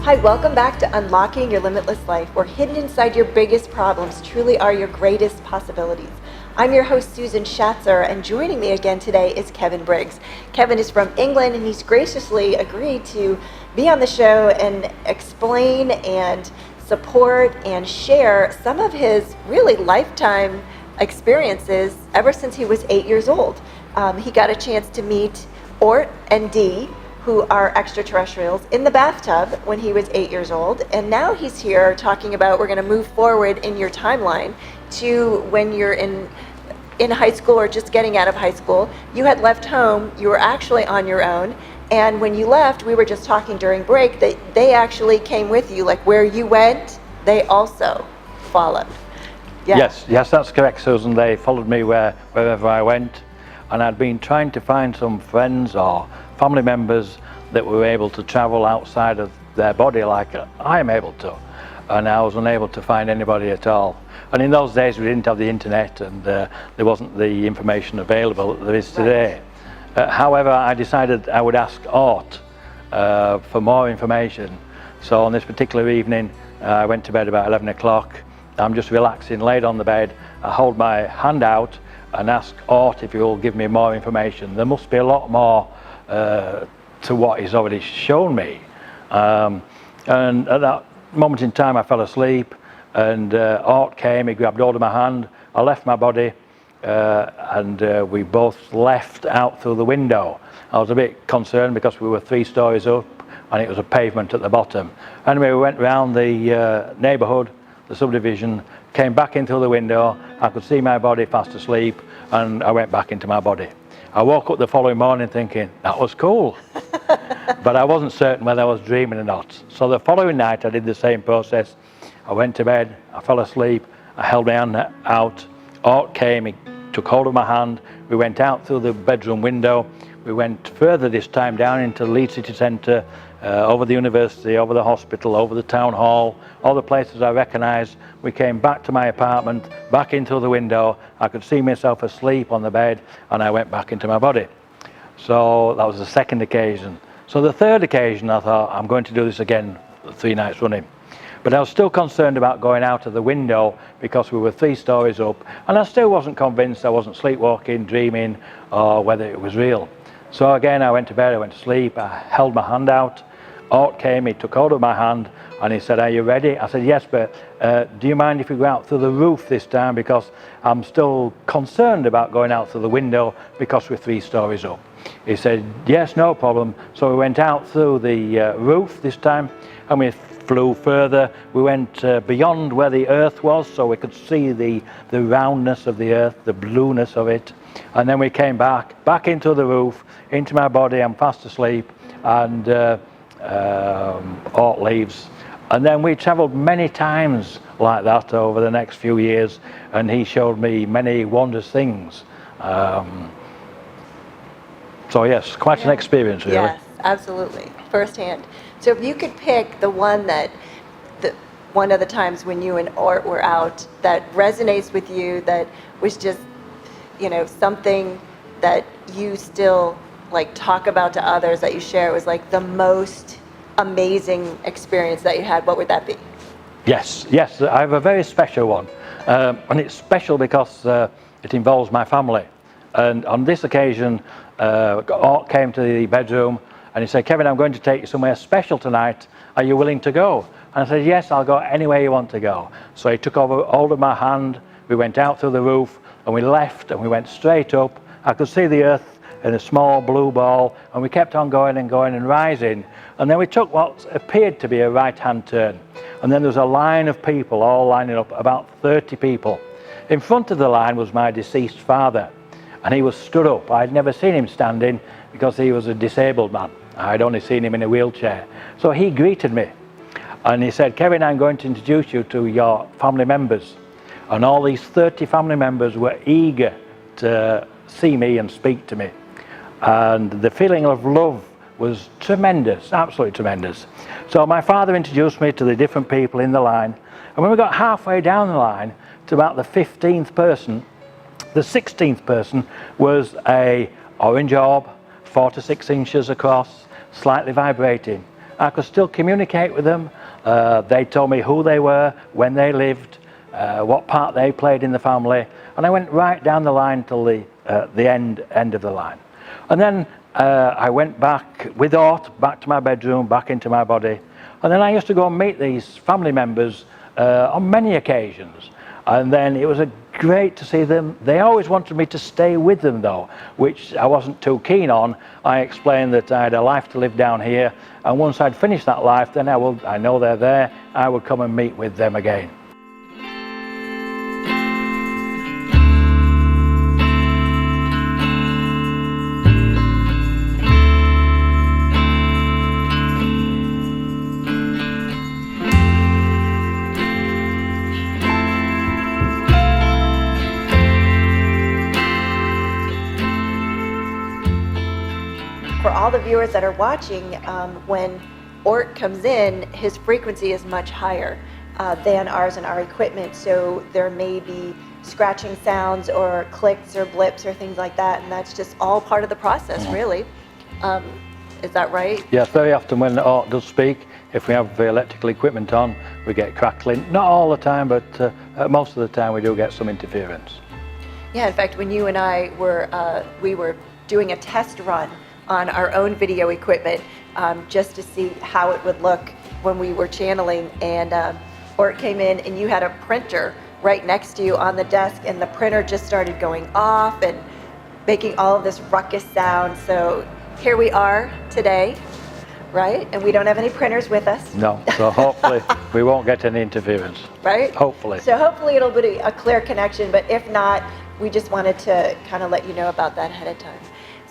Hi, welcome back to Unlocking Your Limitless Life, where hidden inside your biggest problems truly are your greatest possibilities. I'm your host, Susan Schatzer, and joining me again today is Kevin Briggs. Kevin is from England, and he's graciously agreed to be on the show and explain and support and share some of his really lifetime experiences ever since he was 8 years old. He got a chance to meet ORT and D, who are extraterrestrials, in the bathtub when he was 8 years old. And now he's here talking about, we're gonna move forward in your timeline to when you're in high school or just getting out of high school. You had left home, you were actually on your own. And when you left, we were just talking during break, that they actually came with you, like where you went, they also followed. Yeah. Yes, that's correct, Susan. They followed me wherever I went. And I'd been trying to find some friends or family members that were able to travel outside of their body like I am able to, and I was unable to find anybody at all. And in those days we didn't have the internet, and there wasn't the information available that there is today. However, I decided I would ask ORT for more information. So on this particular evening, I went to bed about 11 o'clock. I'm just relaxing, laid on the bed. I hold my hand out and ask ORT if he will give me more information. There must be a lot more to what he's already shown me. And at that moment in time I fell asleep, and ORT came, he grabbed hold of my hand, I left my body, and we both left out through the window. I was a bit concerned because we were 3 stories up and it was a pavement at the bottom. Anyway, we went round the neighbourhood, the subdivision, came back in through the window. I could see my body fast asleep, and I went back into my body. I woke up the following morning thinking, that was cool. But I wasn't certain whether I was dreaming or not. So the following night I did the same process. I went to bed, I fell asleep, I held my hand out. ORT came, he took hold of my hand. We went out through the bedroom window. We went further this time down into the Leeds city centre, over the university, over the hospital, over the town hall, all the places I recognised. We came back to my apartment, back into the window. I could see myself asleep on the bed, and I went back into my body. So that was the second occasion. So the third occasion I thought, I'm going to do this again 3 nights running. But I was still concerned about going out of the window because we were 3 stories up, and I still wasn't convinced I wasn't sleepwalking, dreaming, or whether it was real. So again, I went to bed, I went to sleep, I held my hand out. ORT came, he took hold of my hand, and he said, are you ready? I said, yes, but do you mind if we go out through the roof this time, because I'm still concerned about going out through the window because we're 3 stories up. He said, yes, no problem. So we went out through the roof this time, and we flew further. We went beyond where the earth was, so we could see the roundness of the earth, the blueness of it. And then we came back into the roof, into my body. I'm fast asleep, and ORT leaves. And then we travelled many times like that over the next few years, and he showed me many wondrous things. So yes, quite an experience, really. Yes, absolutely, firsthand. So if you could pick the one one of the times when you and ORT were out that resonates with you, that was just, something that you still like talk about to others, that you share, was like the most amazing experience that you had, what would that be? Yes, I have a very special one, and it's special because it involves my family. And on this occasion, ORT came to the bedroom and he said, Kevin, I'm going to take you somewhere special tonight. Are you willing to go? And I said, yes, I'll go anywhere you want to go. So he took hold of my hand, we went out through the roof, and we left, and we went straight up. I could see the earth in a small blue ball, and we kept on going and going and rising. And then we took what appeared to be a right-hand turn. And then there was a line of people all lining up, about 30 people. In front of the line was my deceased father, and he was stood up. I'd never seen him standing because he was a disabled man. I'd only seen him in a wheelchair. So he greeted me, and he said, Kevin, I'm going to introduce you to your family members. And all these 30 family members were eager to see me and speak to me. And the feeling of love was tremendous, absolutely tremendous. So my father introduced me to the different people in the line, and when we got halfway down the line to about the 15th person, the 16th person was a orange orb, 4 to 6 inches across, slightly vibrating. I could still communicate with them. They told me who they were, when they lived, what part they played in the family, and I went right down the line till the end of the line. And then I went back with ORT, back to my bedroom, back into my body, and then I used to go and meet these family members on many occasions. And then it was great to see them. They always wanted me to stay with them though, which I wasn't too keen on. I explained that I had a life to live down here, and once I'd finished that life, then I know they're there, I would come and meet with them again. For all the viewers that are watching, when ORT comes in, his frequency is much higher than ours and our equipment, so there may be scratching sounds or clicks or blips or things like that, and that's just all part of the process, really. Is that right? Yes, very often when ORT does speak, if we have the electrical equipment on, we get crackling. Not all the time, but most of the time we do get some interference. Yeah, in fact, when you and I were, we were doing a test run on our own video equipment just to see how it would look when we were channeling, and ORT came in and you had a printer right next to you on the desk, and the printer just started going off and making all of this ruckus sound. So here we are today, right? And we don't have any printers with us. No, so hopefully we won't get any interference. Right? Hopefully. So hopefully it'll be a clear connection, but if not, we just wanted to kind of let you know about that ahead of time.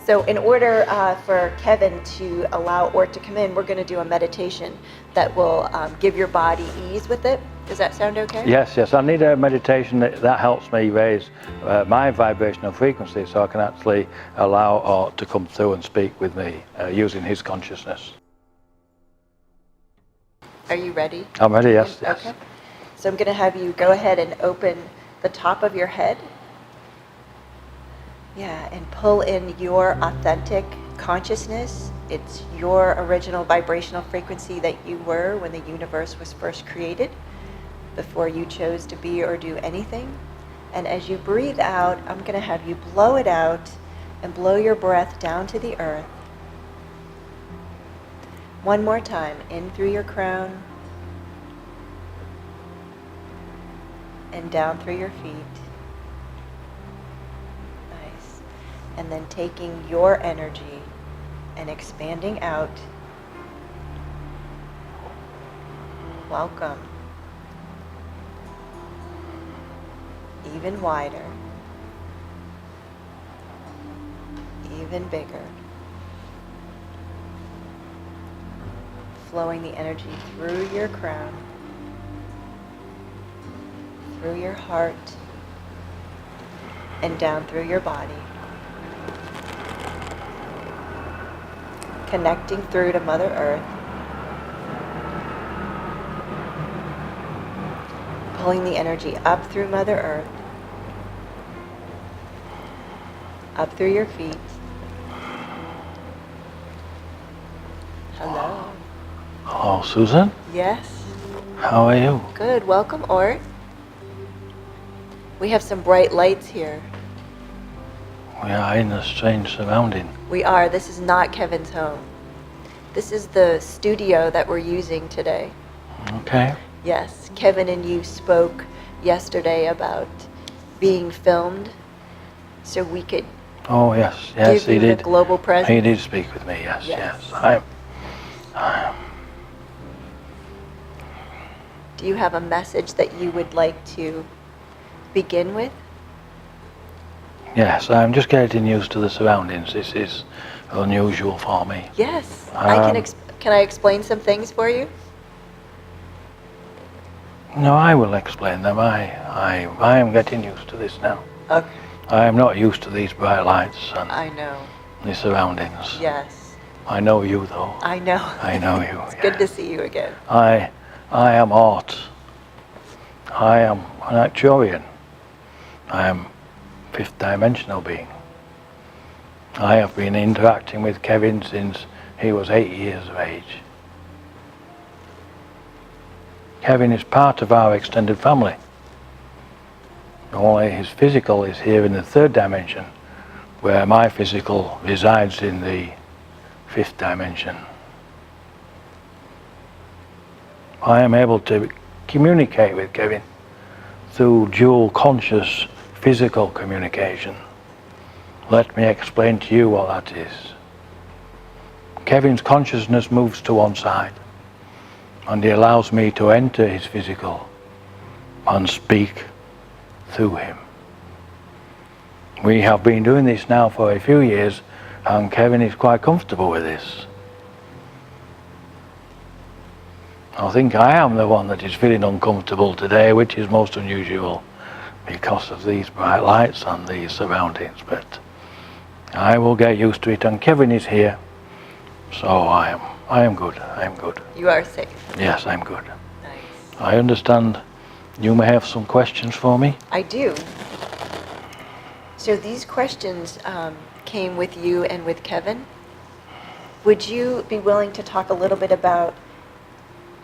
So in order for Kevin to allow ORT to come in, we're going to do a meditation that will give your body ease with it. Does that sound okay? Yes, yes. I need a meditation that helps me raise my vibrational frequency, so I can actually allow ORT to come through and speak with me using his consciousness. Are you ready? I'm ready, yes, yes. Okay. So I'm going to have you go ahead and open the top of your head. Yeah, and pull in your authentic consciousness. It's your original vibrational frequency that you were when the universe was first created, before you chose to be or do anything. And as you breathe out, I'm going to have you blow it out and blow your breath down to the earth. One more time, in through your crown and down through your feet. And then taking your energy and expanding out. Welcome. Even wider. Even bigger. Flowing the energy through your crown, through your heart, and down through your body. Connecting through to Mother Earth, pulling the energy up through Mother Earth, up through your feet. Hello. Hello, Susan. Yes. How are you? Good. Welcome, ORT. We have some bright lights here. We are in a strange surrounding. We are. This is not Kevin's home. This is the studio that we're using today. Okay. Yes. Kevin and you spoke yesterday about being filmed so we could Oh, yes, yes, give he you did. the global presence. He did speak with me, yes, Yes. yes. Do you have a message that you would like to begin with? Yes, I'm just getting used to the surroundings. This is unusual for me. Yes. Can I explain some things for you? No, I will explain them. I am getting used to this now. Okay. I am not used to these bright lights and I know. the surroundings. Yes. I know you though. I know. I know you. It's good to see you again. I am ORT. I am an Arcturian. I am fifth dimensional being. I have been interacting with Kevin since he was 8 years of age. Kevin is part of our extended family. Only his physical is here in the third dimension, where my physical resides in the fifth dimension. I am able to communicate with Kevin through dual conscious physical communication. Let me explain to you what that is. Kevin's consciousness moves to one side, and he allows me to enter his physical and speak through him. We have been doing this now for a few years, and Kevin is quite comfortable with this. I think I am the one that is feeling uncomfortable today, which is most unusual because of these bright lights and these surroundings, but I will get used to it, and Kevin is here, so I am good. I am good. You are safe. Yes, I'm good. Nice. I understand you may have some questions for me. I do. So these questions came with you and with Kevin. Would you be willing to talk a little bit about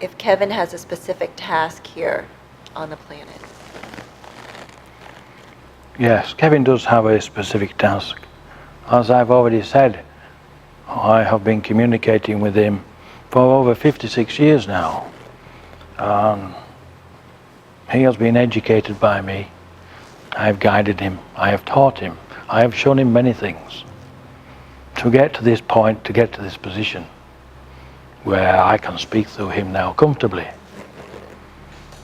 if Kevin has a specific task here on the planet? Yes, Kevin does have a specific task. As I've already said, I have been communicating with him for over 56 years now. He has been educated by me. I have guided him. I have taught him. I have shown him many things to get to this point, to get to this position where I can speak through him now comfortably.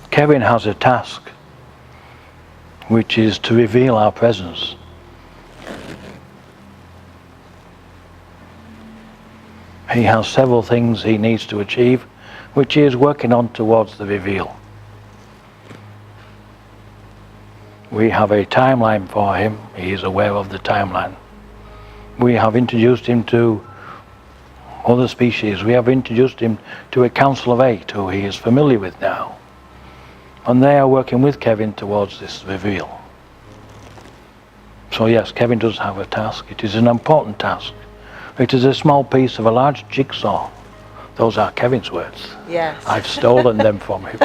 Kevin has a task, which is to reveal our presence. He has several things he needs to achieve, which he is working on towards the reveal. We have a timeline for him. He is aware of the timeline. We have introduced him to other species. We have introduced him to a Council of 8 who he is familiar with now. And they are working with Kevin towards this reveal. So yes, Kevin does have a task. It is an important task. It is a small piece of a large jigsaw. Those are Kevin's words. Yes. I've stolen them from him.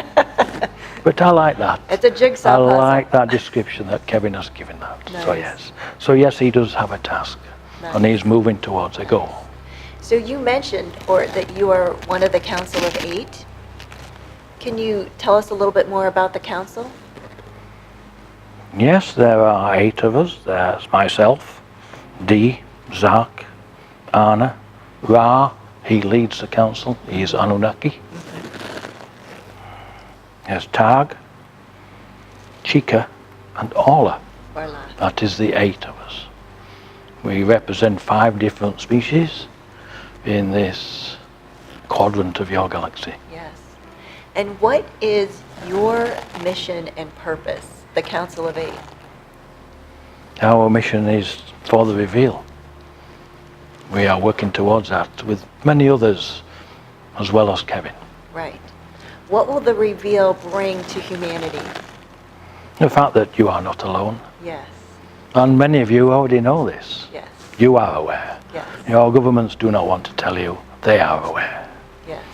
But I like that. It's a jigsaw puzzle. I like that description that Kevin has given that. Nice. So yes. So yes, he does have a task. Nice. And he's moving towards a goal. So you mentioned that you are one of the Council of 8. Can you tell us a little bit more about the council? Yes, there are 8 of us. There's myself, Dee, Zark, Anna, Ra. He leads the council. He is Anunnaki. There's Tag, Chika, and Orla. Orla. That is the 8 of us. We represent 5 different species in this quadrant of your galaxy. Yes. And what is your mission and purpose, the Council of 8? Our mission is for the reveal. We are working towards that with many others as well as Kevin. Right. What will the reveal bring to humanity? The fact that you are not alone. Yes. And many of you already know this. Yes. You are aware. Yes. Your governments do not want to tell you. They are aware. Yes.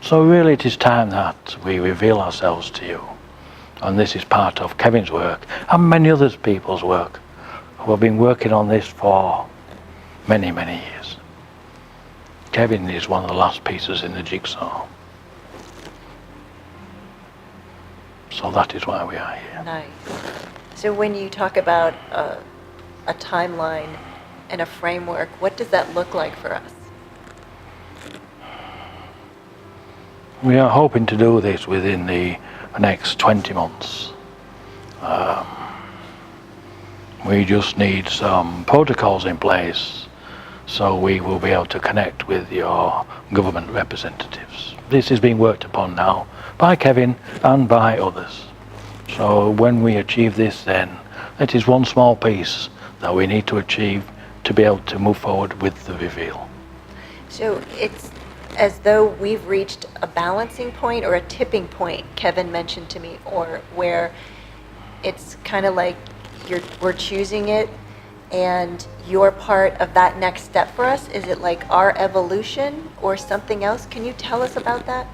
So really it is time that we reveal ourselves to you. And this is part of Kevin's work and many other people's work who have been working on this for many, many years. Kevin is one of the last pieces in the jigsaw. So that is why we are here. Nice. So when you talk about a timeline and a framework, what does that look like for us? We are hoping to do this within the next 20 months. We just need some protocols in place so we will be able to connect with your government representatives. This is being worked upon now by Kevin and by others. So when we achieve this, then it is one small piece that we need to achieve to be able to move forward with the reveal. So it's as though we've reached a balancing point or a tipping point, Kevin mentioned to me, or where it's kind of like we're choosing it and you're part of that next step for us. Is it like our evolution or something else? Can you tell us about that?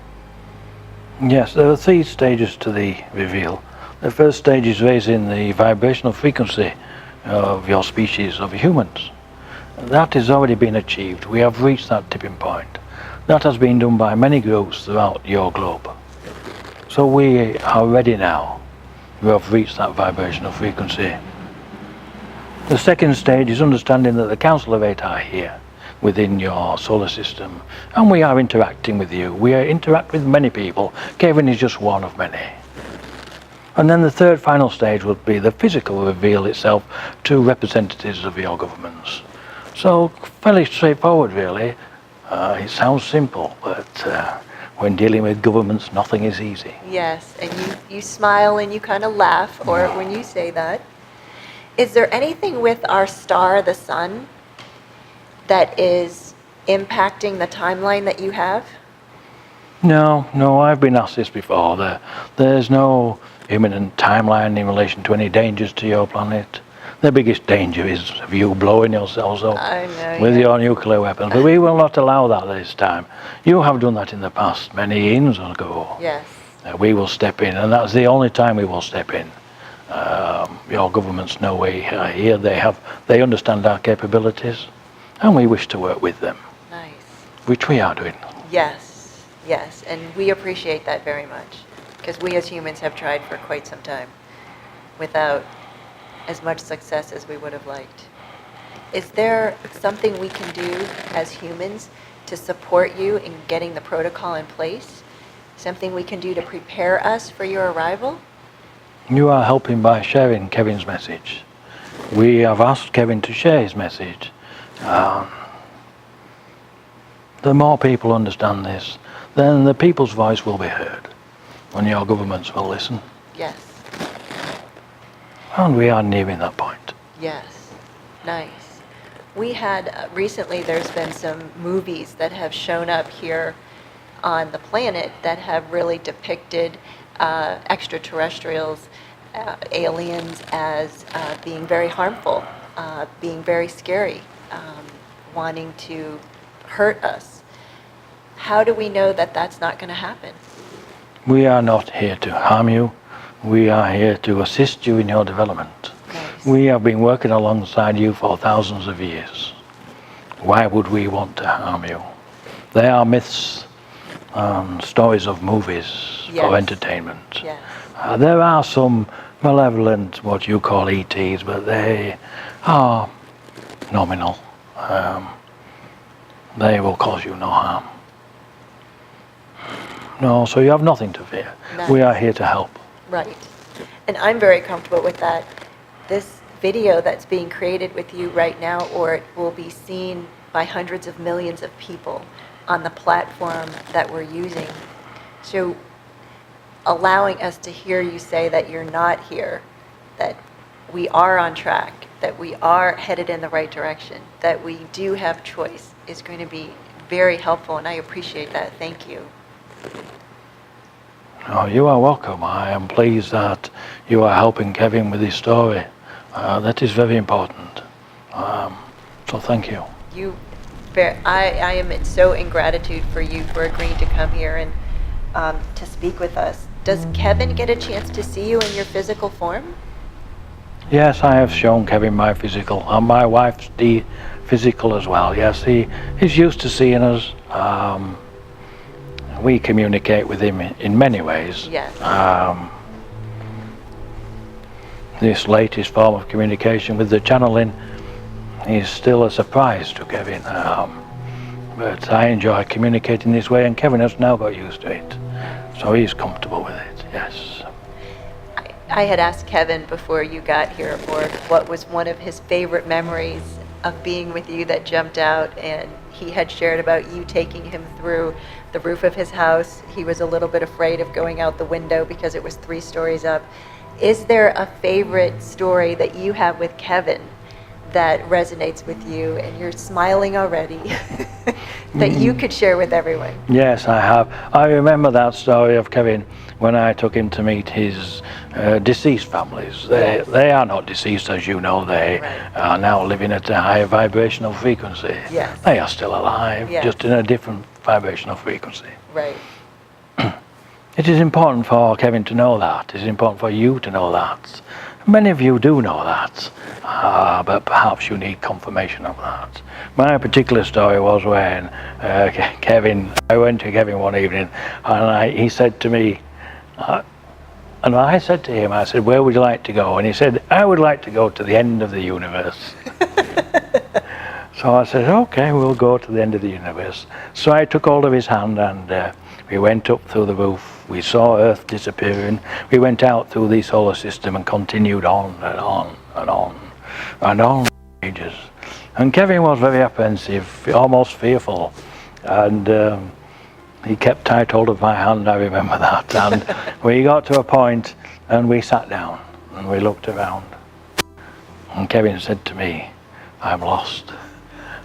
Yes, there are 3 stages to the reveal. The first stage is raising the vibrational frequency of your species, of humans. That has already been achieved. We have reached that tipping point. That has been done by many groups throughout your globe. So we are ready now. We have reached that vibrational frequency. The second stage is understanding that the Council of 8 are here within your solar system, and we are interacting with you. We interact with many people. Kevin is just one of many. And then the third final stage would be the physical reveal itself to representatives of your governments. So fairly straightforward, really. It sounds simple, but when dealing with governments, nothing is easy. Yes, and you smile and you kind of laugh, or when you say that. Is there anything with our star, the sun, that is impacting the timeline that you have? No, I've been asked this before. There's no imminent timeline in relation to any dangers to your planet. The biggest danger is of you blowing yourselves up with your nuclear weapons. But we will not allow that this time. You have done that in the past, many eons ago. Yes. We will step in, and that's the only time we will step in. Your governments know we are here. They understand our capabilities, and we wish to work with them. Nice. Which we are doing. Yes, and we appreciate that very much, because we as humans have tried for quite some time without as much success as we would have liked. Is there something we can do as humans to support you in getting the protocol in place? Something we can do to prepare us for your arrival? You are helping by sharing Kevin's message. We have asked Kevin to share his message. The more people understand this, then the people's voice will be heard, and your governments will listen. Yes. And we are nearing that point. Yes. Nice. We had recently, there's been some movies that have shown up here on the planet that have really depicted extraterrestrials, aliens, as being very harmful, being very scary, wanting to hurt us. How do we know that that's not going to happen? We are not here to harm you. We are here to assist you in your development. Nice. We have been working alongside you for thousands of years. Why would we want to harm you? They are myths and stories of movies for entertainment. Yes. There are some malevolent, what you call ETs, but they are nominal. They will cause you no harm. No, so you have nothing to fear. Nice. We are here to help. Right. And I'm very comfortable with that. This video that's being created with you right now, or it will be seen by hundreds of millions of people on the platform that we're using. So allowing us to hear you say that you're not here, that we are on track, that we are headed in the right direction, that we do have choice, is going to be very helpful, and I appreciate that. Thank you. Oh, you are welcome. I am pleased that you are helping Kevin with his story. That is very important. So thank you. I am so in gratitude for you for agreeing to come here and to speak with us. Does Kevin get a chance to see you in your physical form? Yes, I have shown Kevin my physical, and my wife's physical as well. Yes, he's used to seeing us. We communicate with him in many ways. Yes. This latest form of communication with the channeling is still a surprise to Kevin. But I enjoy communicating this way, and Kevin has now got used to it. So he's comfortable with it, yes. I had asked Kevin before you got here aboard what was one of his favorite memories of being with you that jumped out, and he had shared about you taking him through the roof of his house. He was a little bit afraid of going out the window because it was 3 stories up. Is there a favorite story that you have with Kevin that resonates with you, and you're smiling already, that you could share with everyone? Yes, I have. I remember that story of Kevin when I took him to meet his deceased families. They are not deceased, as you know. They are now living at a higher vibrational frequency. Yes. They are still alive, just in a different vibrational frequency. Right. It is important for Kevin to know that. It is important for you to know that. Many of you do know that, but perhaps you need confirmation of that. My particular story was when I went to Kevin one evening, and he said to me, and I said to him, I said, where would you like to go? And he said, I would like to go to the end of the universe. So I said, okay, we'll go to the end of the universe. So I took hold of his hand, and we went up through the roof. We saw Earth disappearing. We went out through the solar system and continued on and on and on and on for ages. And Kevin was very apprehensive, almost fearful, and he kept tight hold of my hand, I remember that. And we got to a point and we sat down and we looked around. And Kevin said to me, I'm lost.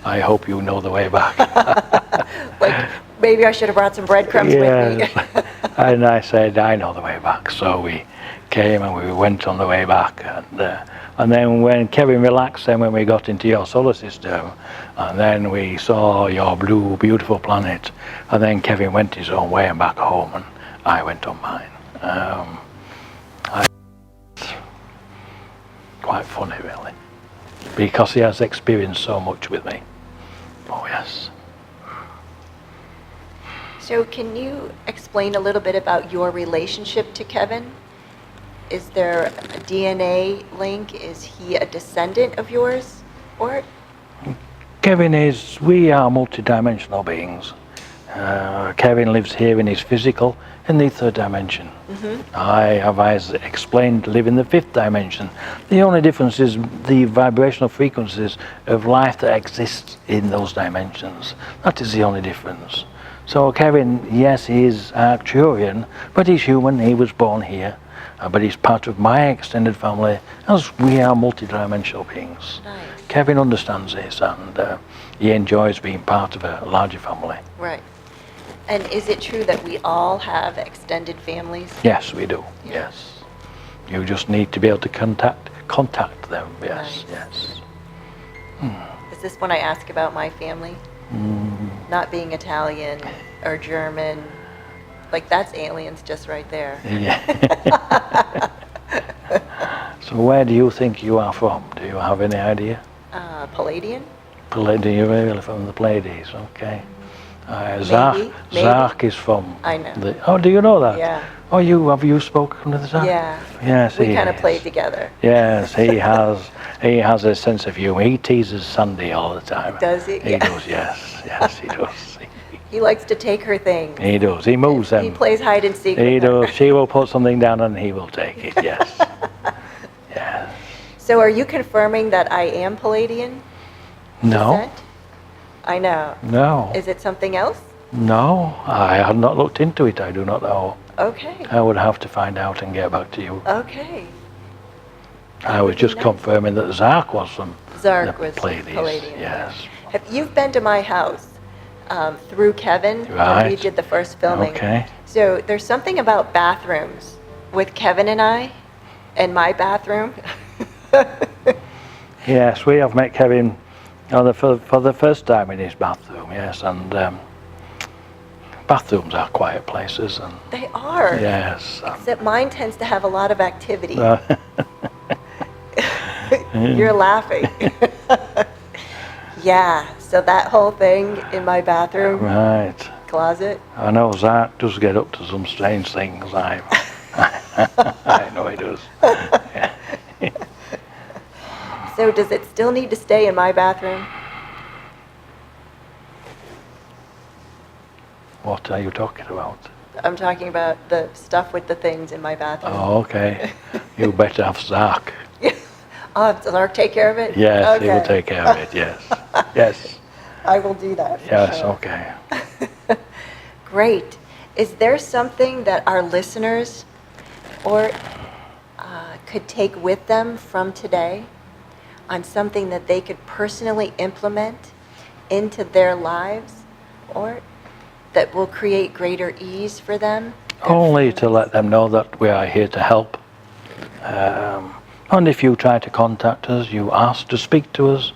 I hope you know the way back. Like, maybe I should have brought some breadcrumbs with me. And I said, I know the way back. So we came and we went on the way back. And then when Kevin relaxed, then when we got into your solar system, and then we saw your blue, beautiful planet, and then Kevin went his own way and back home, and I went on mine. Quite funny, really, because he has experienced so much with me. Oh, yes. So can you explain a little bit about your relationship to Kevin? Is there a DNA link? Is he a descendant of yours? Or? Kevin is, we are multidimensional beings. Kevin lives here in his physical, in the third dimension. I have, as explained, live in the fifth dimension. The only difference is the vibrational frequencies of life that exists in those dimensions. That is the only difference. So Kevin, yes, he is Arcturian, but he's human. He was born here, but he's part of my extended family, as we are multidimensional beings. Nice. Kevin understands this, and he enjoys being part of a larger family. Right. And is it true that we all have extended families? Yes, we do. Yeah. Yes. You just need to be able to contact them. Yes, Nice. yes. Is this when I ask about my family? Not being Italian or German, like that's aliens just right there. Yeah. So where do you think you are from? Do you have any idea? Palladian? Do you really from the Pleiades? Okay. Maybe. Zark is from. I know. Oh, do you know that? Yeah. Oh, have you spoken with Zark? Yeah. Yes, We he kind of is. played together. Yes, he has. He has a sense of humor. He teases Sandy all the time. Does he? He Yeah. does. Yes, yes, he does. He likes to take her things. He does. He moves them. He plays hide and seek He with her. does. She will put something down and he will take it. Yes. Yes. So are you confirming that I am Palladian No. descent? I know. No. Is it something else? No. I have not looked into it. I do not know. Okay. I would have to find out and get back to you. Okay. I was would be just nice. confirming that Zark was from Zark the was Pleiades. Palladian. Yes. You've been to my house through Kevin when we Right. did the first filming. Okay. So there's something about bathrooms with Kevin and I, and my bathroom. Yes, we have met Kevin for the first time in his bathroom. Yes, and bathrooms are quiet places, and They are. yes. Except mine tends to have a lot of activity. You're laughing. Yeah, so that whole thing in my bathroom Right. closet. I know Zark does get up to some strange things. I know he does. So does it still need to stay in my bathroom? What are you talking about? I'm talking about the stuff with the things in my bathroom. Oh, okay. You better have Zark. Does Ark take care of it? Yes, Okay. he will take care of it. Yes. Yes. I will do that. for Yes. sure. Okay. Great. Is there something that our listeners or could take with them from today on something that they could personally implement into their lives, or that will create greater ease for them? Only to let them know that we are here to help. And if you try to contact us, you ask to speak to us.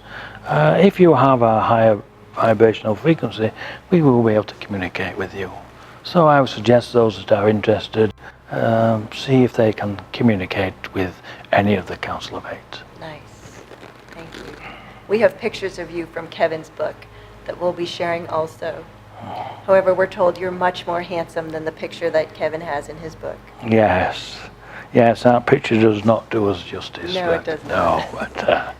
If you have a higher vibrational frequency, we will be able to communicate with you. So I would suggest those that are interested see if they can communicate with any of the Council of Eight. Nice. Thank you. We have pictures of you from Kevin's book that we'll be sharing also. However, we're told you're much more handsome than the picture that Kevin has in his book. Yes. Yes, that picture does not do us justice. No, it does not. No, but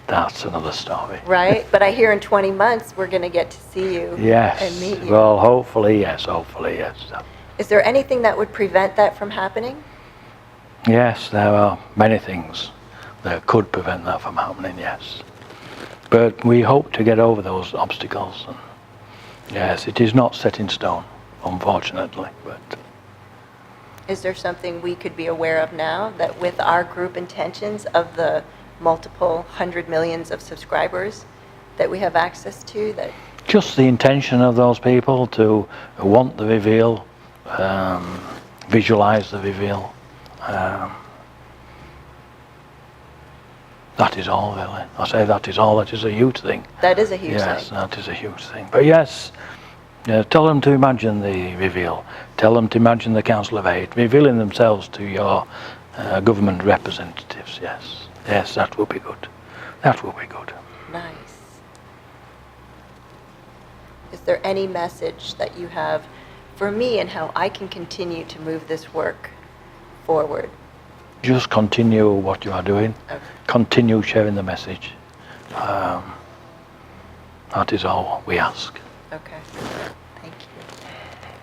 that's another story. Right? But I hear in 20 months we're going to get to see you Yes. and meet you. Well, hopefully, yes. Hopefully, yes. Is there anything that would prevent that from happening? Yes, there are many things that could prevent that from happening, yes. But we hope to get over those obstacles. And yes, it is not set in stone, unfortunately. But Is there something we could be aware of now that with our group intentions of the multiple 100 millions of subscribers that we have access to? That just the intention of those people to want the reveal, visualize the reveal. That is all, really. I say that is all. That is a huge thing. That is a huge Yes, thing. that is a huge thing. But yes, tell them to imagine the reveal. Tell them to imagine the Council of Eight revealing themselves to your government representatives. Yes, yes, that will be good. That will be good. Nice. Is there any message that you have for me and how I can continue to move this work forward? Just continue what you are doing. Okay. Continue sharing the message. That is all we ask. Okay. Thank you.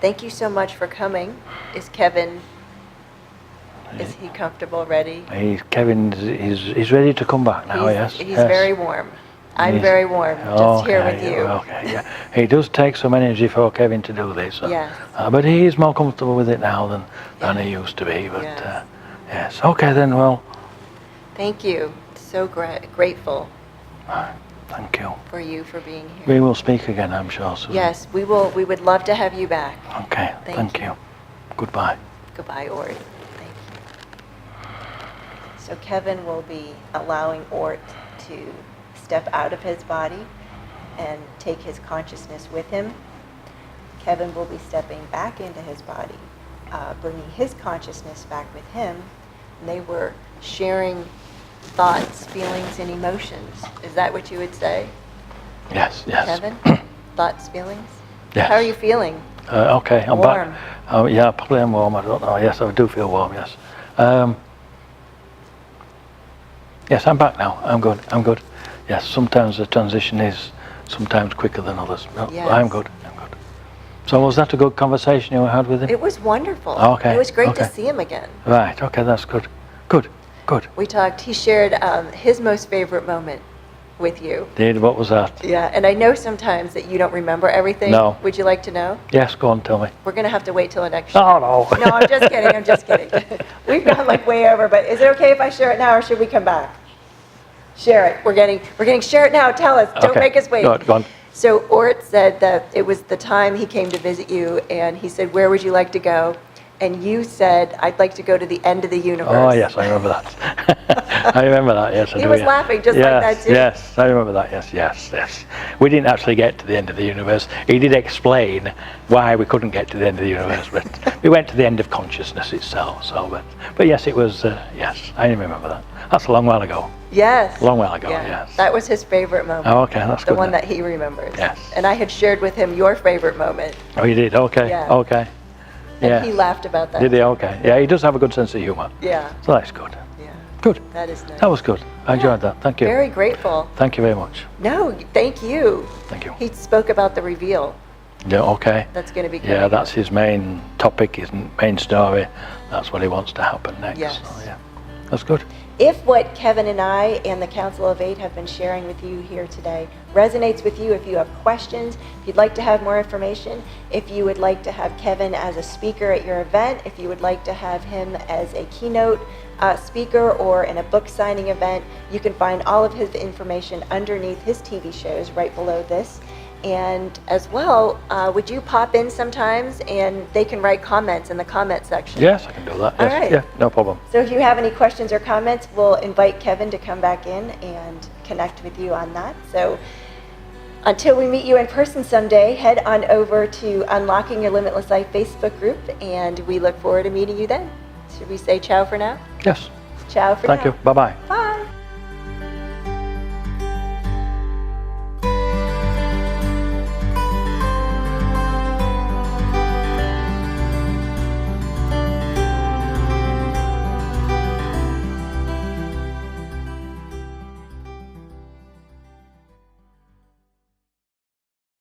Thank you so much for coming. Is Kevin, is he comfortable, ready? Kevin is ready to come back now, yes. He's Yes. very warm. I'm He's- very warm, just here with you. Okay, yeah. It does take some energy for Kevin to do this. Yes. But he is more comfortable with it now than he used to be. But Yes. yes, okay then, well, Thank you. So grateful thank you. for you for being here. We will speak again, I'm sure, Susan. Yes, we will. We would love to have you back. Okay, Thank thank you. you. Goodbye. Goodbye, Ort. Thank you. So Kevin will be allowing Ort to step out of his body and take his consciousness with him. Kevin will be stepping back into his body, bringing his consciousness back with him. And they were sharing thoughts, feelings, and emotions. Is that what you would say, Yes, yes. Kevin? Thoughts, feelings? Yes. How are you feeling? Okay, I'm Warm. back. Oh, yeah, probably I'm warm. I don't know. Yes, I do feel warm, yes. Yes, I'm back now. I'm good. I'm good. Yes, sometimes the transition is sometimes quicker than others. No, Yes. I'm good. I'm good. So was that a good conversation you had with him? It was wonderful. Okay, It was great to okay. see him again. Right, okay, that's good. Good, good. We talked, he shared his most favorite moment with you. Did, what was that? Yeah, and I know sometimes that you don't remember everything. No. Would you like to know? Yes, go on, tell me. We're going to have to wait till the next show. Oh, no. No, I'm just kidding, I'm just kidding. We've gone like way over, but is it okay if I share it now or should we come back? Share it. We're getting share it now. Tell us. Don't Okay, make us wait. Go on. So Ort said that it was the time he came to visit you, and he said, "Where would you like to go?" And you said, "I'd like to go to the end of the universe." Oh, yes, I remember that. I remember that, yes, I He do, was yeah. laughing just like that, too. Yes, I remember that, yes, yes, yes. We didn't actually get to the end of the universe. He did explain why we couldn't get to the end of the universe, but we went to the end of consciousness itself, so, but yes, it was, yes, I remember that. That's a long while ago. Yes. A long while ago, Yeah. yes. That was his favorite moment. Oh, okay, that's The good one then. that he remembers. Yes. And I had shared with him your favorite moment, Oh, you did? Okay, Yeah. okay. and Yeah. he laughed about that. Did he? Okay. Yeah, he does have a good sense of humour. Yeah, So that's good. yeah. Good. That is nice. That was good. I enjoyed that. Thank you. Very grateful. Thank you very much. No, thank you. Thank you. He spoke about the reveal. Yeah, okay. That's going to be Yeah, coming. that's his main topic, his main story. That's what he wants to happen next. Yes. So, yeah, that's good. If what Kevin and I and the Council of Eight have been sharing with you here today resonates with you, if you have questions, if you'd like to have more information, if you would like to have Kevin as a speaker at your event, if you would like to have him as a keynote speaker or in a book signing event, you can find all of his information underneath his TV shows right below this. And as well, would you pop in sometimes and they can write comments in the comment section? Yes, I can do that. All Yes. right. Yeah, no problem. So if you have any questions or comments, we'll invite Kevin to come back in and connect with you on that. So Until we meet you in person someday, head on over to Unlocking Your Limitless Life Facebook group, and we look forward to meeting you then. Should we say ciao for now? Yes. Ciao for now. Thank you. Bye-bye. Bye.